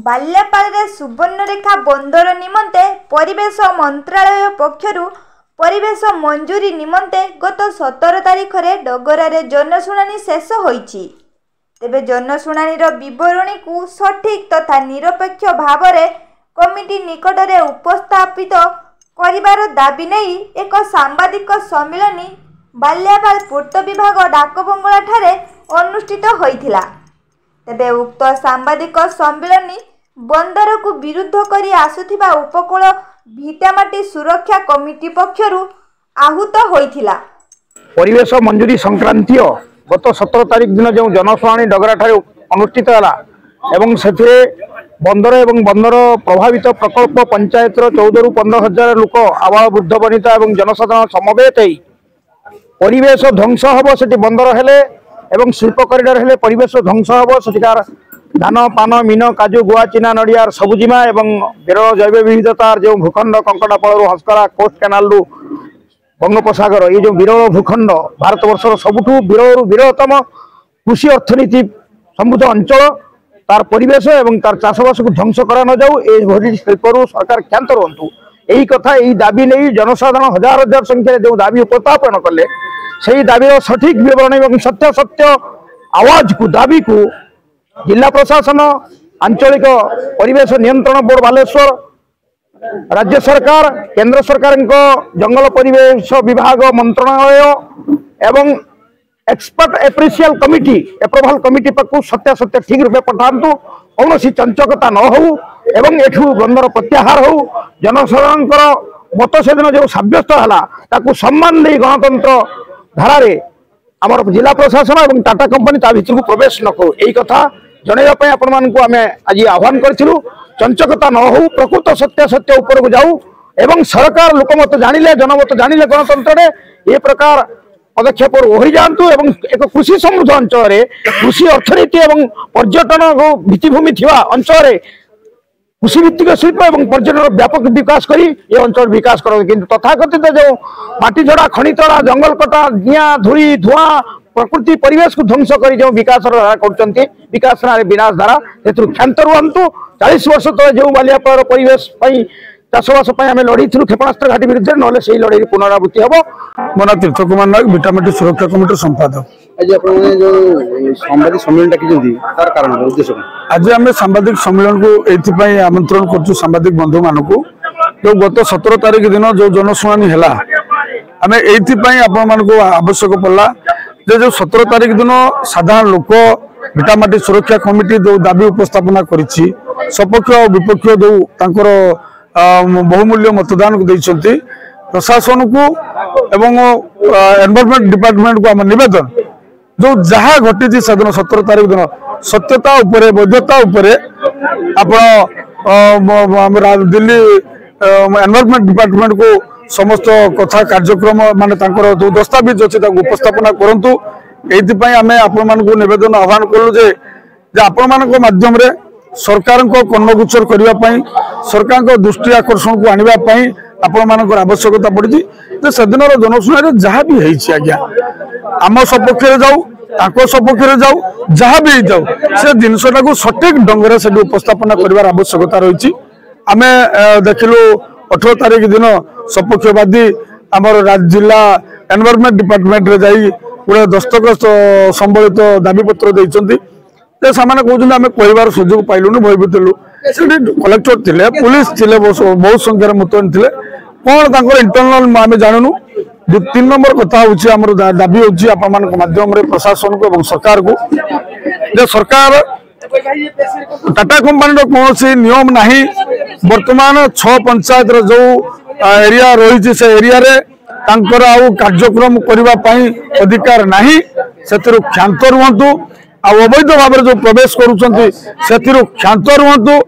बाल्यापाल सुवर्णरेखा बंदर निमंते परिवेश मंत्रालय पक्षरु परिवेश मंजूरी निमंते गत 17 तारिख में डगरारे जनशुणानी शेष होईछि। तेबे जनशुणानीर विवरणी को सठिक तथा निरपेक्ष भाव में कमिटी निकट में उपस्थापित करिवार दाबी नहीं एक सांबादिक सम्मेलन बाल्यापाल पूर्त विभाग डाकबंगला ठारे अनुष्ठित होइथिला। तेबे उक्त सांबादिक सम्मेलन बंदर को विरुद्ध करी आसुथिबा उपकूल भिटामाटी सुरक्षा कमिटी पक्षरु आहूत होइथिला। परिवेश मंजूरी संक्रांतीय गत 17 तारिख दिन जो जनशुणानी डगरा ठारे अनुष्ठित है एवं से बंदर एवं बंदर प्रभावित प्रकल्प पंचायत 14 ରୁ 15 हजार लोक आवास वृद्ध वनिता और जनसाधारण समवेत परिवेश ध्वंस हम से बंदर हेले एवं शिल्प करिडर हेले परिवेश ध्वंस हम सेठार धान पान मीन काजू गुआ चीना नड़िया सबुजिमा एवं विरल जैव विविधतार जो भूखंड कंकड़ापल हंसकरा कोस्ट कैनाल बंगोपसागर ये जो विरल भूखंड भारत वर्षर सबुठू विरल विरलतम कृषि अर्थनीति समृद्ध अंचल तार परिवेश एवं तार चाषबास को ध्वंस करा न जाऊ ए शिल्परू सरकार क्षांत रुहतु यही कथा यही दाबी नहीं जनसाधारण हजार हजार संख्या जो दाबी उपस्थापन कले से दाबीर सठिक विवरण और सत्य सत्य आवाज को दाबी को जिला प्रशासन आंचलिक परिवेश नियंत्रण बोर्ड बालेश्वर राज्य सरकार केंद्र सरकार जंगल परिवेश विभाग मंत्रणालय एवं एक्सपर्ट एप्रिशियल कमिटी एप्रूवल कमिटी पाक सत्य सत्य ठीक रूपे पठातु कौन चंचकता न हो एवं एठू बंदर प्रत्याहार हो जनसाधारण मत से दिन जो सब्यस्त है सम्मान दे गणतंत्र धारे आमर जिला प्रशासन और टाटा कंपनी ता भीतर को प्रवेश न करू यही कथा जनवाई आपण आम आज आह्वान करूँ चंचकता न हो प्रकृत सत्य सत्य ऊपर को जाऊ एवं सरकार लोकमत जानिले जनमत जानिले गणतंत्र ये प्रकार पदक्षेप ओहरी जातु एवं एक कृषि समृद्ध अंचल कृषि अर्थनीति एवं पर्यटन भित्तिभूमि थिबा अंचल कृषि भित्तिक शिल्प एवं पर्यटन व्यापक विकास करी ये अंचल विकास कर किंतु तथाकथित जो माटी झड़ा खनि तड़ा जंगल कटा निया धूली धुआं प्रकृति परिवेश को ध्वंस कर जो विकास कर विकास विनाश धारा क्षांत रुहतु 40 वर्ष तले जो बालियापाल परिवेश चाषबास आम लड़ी क्षेपणास्त्र घाटी विरुद्ध ना से लड़ाई पुनरावृत्ति हम मो ना तीर्थ कुमार नायक भिटामाटी सुरक्षा कमिटी संपादक। आज जो सांबादिक सम्मेलन डाकी तार कारण उद्देश्य आज आम सांबादिक सम्मेलन को ये आमंत्रण कर सांबादिक बंधु मान को जो गत 17 तारिख दिन जो जनशुणानी है आम ये आवश्यक पड़ा जो 17 तारिख दिन साधारण लोक भिटामाटी सुरक्षा कमिटी जो दाबी उपस्थापना कर सपक्ष और विपक्ष जो बहुमूल्य मतदान देते प्रशासन को एवं एनवायरमेंट डिपार्टमेंट को आम निवेदन जो जहाँ घटी सेदिन 17 तारिख दिन सत्यता उपरे वैधता उपरे आप दिल्ली एनवायरमेंट डिपार्टमेंट को समस्त कथा कार्यक्रम माने जो दस्तावेज अच्छे उपस्थापना करूँ ये आम आपण नवेदन आह्वान कलु आपण माध्यम सरकार को कर्णगोचर करने सरकार दृष्टि आकर्षण को आने आपण आवश्यकता पड़ी से दिन जनशुणानी जहाँ भी आज्ञा आम सपक्ष जाऊ सपक्ष जाऊ जहाँ भी जाऊ से जिनसा को सठिक ढंग से उपस्थापना कर आवश्यकता रही आम देखिलु 18 तारिख दिन सपक्षवादी आमर जिला एनवायरमेंट डिपार्टमेंट रे जाई पूरा दस्तखत संबलित दाबी पत्र देइचंती सामान्य कहते आम कहबार सुजोग पाइलुनु भयभीत लु कलेक्टर थिले पुलिस थिले बहुत संख्यार मुतयन थिले कौन इंटरनल आम जानूनु 3 नंबर कथा होमर दाबी होद्यम प्रशासन को सरकार को सरकार टाटा कंपनी कौन नियम नहीं वर्तमान 6 पंचायत जो एरिया रही से एरिया रे तांकर आउ कार्यक्रम करने अधिकार नहीं से क्षांत रुहतु अवैध भाव जो प्रवेश करुँच से क्षांत रुहतु।